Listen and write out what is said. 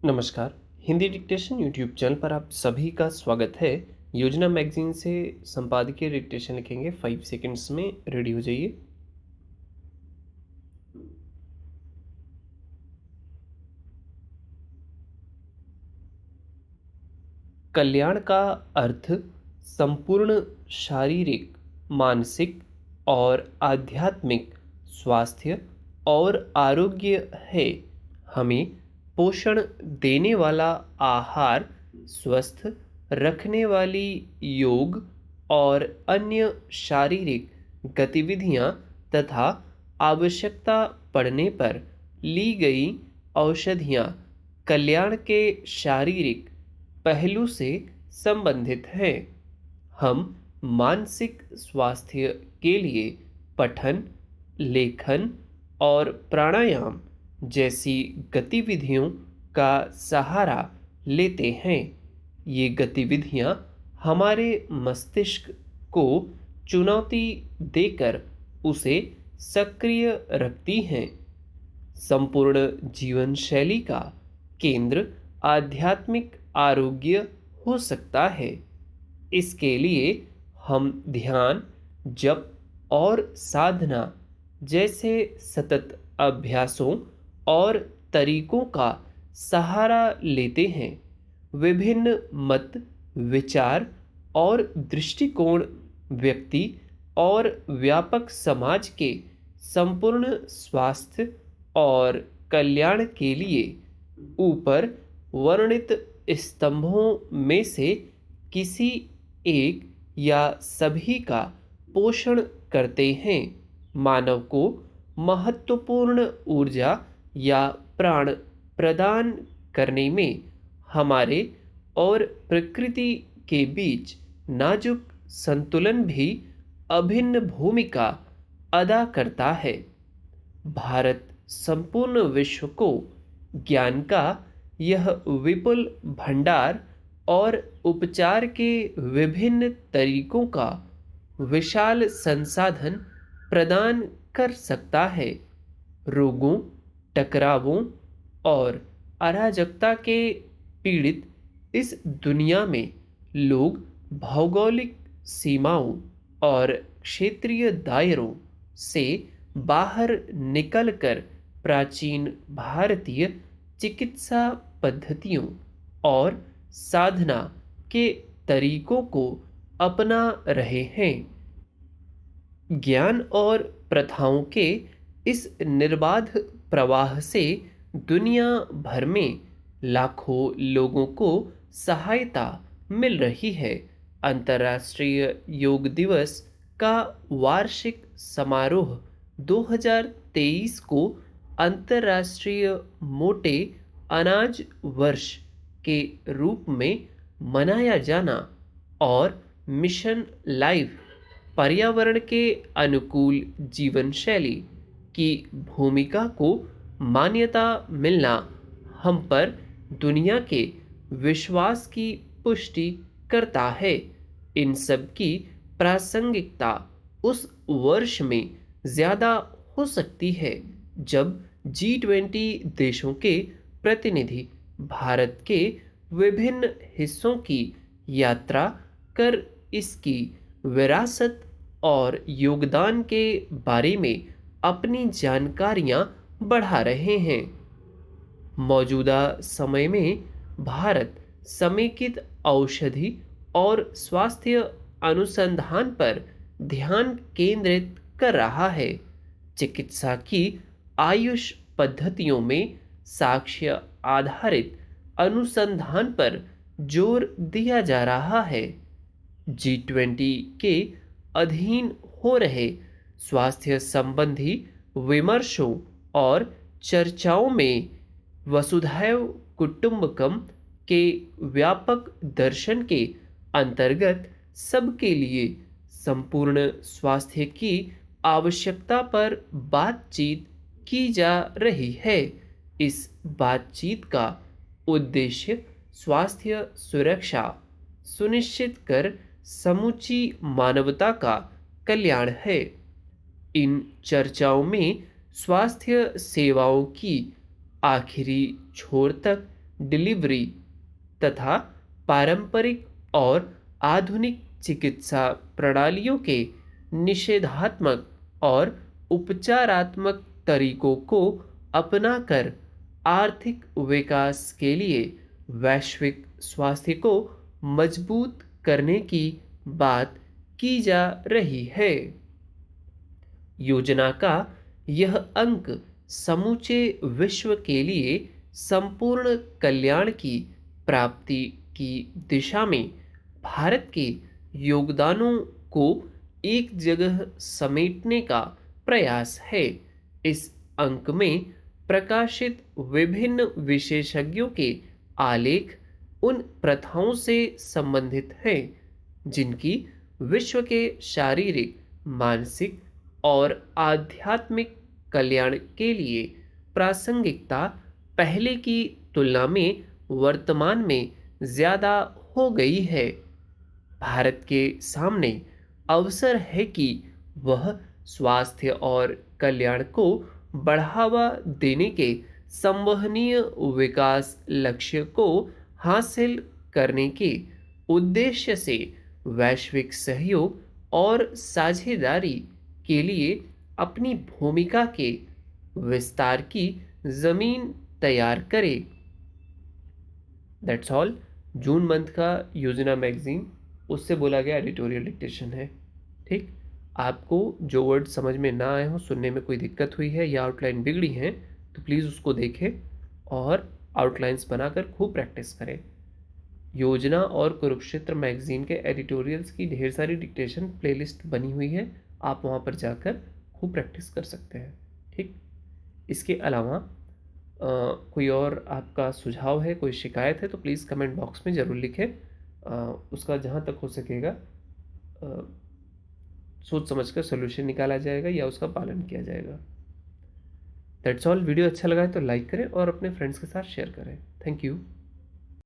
नमस्कार। Hindi dictation YouTube channel पर आप सभी का स्वागत है। योजना मैगजीन से संपादकीय डिक्टेशन लिखेंगे 5 सेकंड्स में। रेडी हो जाइए। कल्याण का अर्थ संपूर्ण शारीरिक, मानसिक और आध्यात्मिक स्वास्थ्य और आरोग्य है। हमें पोषण देने वाला आहार, स्वस्थ रखने वाली योग और अन्य शारीरिक गतिविधियां तथा आवश्यकता पड़ने पर ली गई औषधियां कल्याण के शारीरिक पहलू से संबंधित हैं। हम मानसिक स्वास्थ्य के लिए पठन, लेखन और प्राणायाम जैसी गतिविधियों का सहारा लेते हैं। ये गतिविधियां हमारे मस्तिष्क को चुनौती देकर उसे सक्रिय रखती हैं। संपूर्ण जीवन शैली का केंद्र आध्यात्मिक आरोग्य हो सकता है। इसके लिए हम ध्यान, जप और साधना जैसे सतत अभ्यासों और तरीकों का सहारा लेते हैं। विभिन्न मत, विचार और दृष्टिकोण व्यक्ति और व्यापक समाज के संपूर्ण स्वास्थ्य और कल्याण के लिए ऊपर वर्णित स्तंभों में से किसी एक या सभी का पोषण करते हैं। मानव को महत्वपूर्ण ऊर्जा या प्राण प्रदान करने में हमारे और प्रकृति के बीच नाजुक संतुलन भी अभिन्न भूमिका अदा करता है। भारत संपूर्ण विश्व को ज्ञान का यह विपुल भंडार और उपचार के विभिन्न तरीकों का विशाल संसाधन प्रदान कर सकता है। रोगों, टकरावों और अराजकता के पीड़ित इस दुनिया में लोग भौगोलिक सीमाओं और क्षेत्रीय दायरों से बाहर निकलकर प्राचीन भारतीय चिकित्सा पद्धतियों और साधना के तरीकों को अपना रहे हैं। ज्ञान और प्रथाओं के इस निर्बाध प्रवाह से दुनिया भर में लाखों लोगों को सहायता मिल रही है। अंतर्राष्ट्रीय योग दिवस का वार्षिक समारोह 2023 को अंतर्राष्ट्रीय मोटे अनाज वर्ष के रूप में मनाया जाना और मिशन लाइफ पर्यावरण के अनुकूल जीवन शैली की भूमिका को मान्यता मिलना हम पर दुनिया के विश्वास की पुष्टि करता है। इन सब की प्रासंगिकता उस वर्ष में ज़्यादा हो सकती है जब G20 देशों के प्रतिनिधि भारत के विभिन्न हिस्सों की यात्रा कर इसकी विरासत और योगदान के बारे में अपनी जानकारियां बढ़ा रहे हैं। मौजूदा समय में भारत समेकित औषधि और स्वास्थ्य अनुसंधान पर ध्यान केंद्रित कर रहा है। चिकित्सा की आयुष पद्धतियों में साक्ष्य आधारित अनुसंधान पर जोर दिया जा रहा है। G20 के अधीन हो रहे स्वास्थ्य संबंधी विमर्शों और चर्चाओं में वसुधैव कुटुंबकम के व्यापक दर्शन के अंतर्गत सबके लिए संपूर्ण स्वास्थ्य की आवश्यकता पर बातचीत की जा रही है। इस बातचीत का उद्देश्य स्वास्थ्य सुरक्षा सुनिश्चित कर समूची मानवता का कल्याण है। इन चर्चाओं में स्वास्थ्य सेवाओं की आखिरी छोर तक डिलीवरी तथा पारंपरिक और आधुनिक चिकित्सा प्रणालियों के निषेधात्मक और उपचारात्मक तरीकों को अपनाकर आर्थिक विकास के लिए वैश्विक स्वास्थ्य को मजबूत करने की बात की जा रही है। योजना का यह अंक समूचे विश्व के लिए संपूर्ण कल्याण की प्राप्ति की दिशा में भारत के योगदानों को एक जगह समेटने का प्रयास है। इस अंक में प्रकाशित विभिन्न विशेषज्ञों के आलेख उन प्रथाओं से संबंधित हैं जिनकी विश्व के शारीरिक, मानसिक और आध्यात्मिक कल्याण के लिए प्रासंगिकता पहले की तुलना में वर्तमान में ज्यादा हो गई है। भारत के सामने अवसर है कि वह स्वास्थ्य और कल्याण को बढ़ावा देने के संवहनीय विकास लक्ष्य को हासिल करने के उद्देश्य से वैश्विक सहयोग और साझेदारी के लिए अपनी भूमिका के विस्तार की जमीन तैयार करे। That's all. जून मंथ का योजना मैगजीन उससे बोला गया एडिटोरियल डिक्टेशन है। ठीक, आपको जो वर्ड समझ में ना आए हो, सुनने में कोई दिक्कत हुई है या आउटलाइन बिगड़ी है तो प्लीज़ उसको देखें और आउटलाइंस बनाकर खूब प्रैक्टिस करें। योजना और कुरुक्षेत्र मैगजीन के एडिटोरियल्स की ढेर सारी डिक्टेशन प्लेलिस्ट बनी हुई है, आप वहाँ पर जाकर खूब प्रैक्टिस कर सकते हैं। ठीक, इसके अलावा कोई और आपका सुझाव है, कोई शिकायत है तो प्लीज़ कमेंट बॉक्स में ज़रूर लिखें। उसका जहाँ तक हो सकेगा सोच समझकर सोल्यूशन निकाला जाएगा या उसका पालन किया जाएगा। That's all. वीडियो अच्छा लगा है तो लाइक करें और अपने फ्रेंड्स के साथ शेयर करें। Thank you.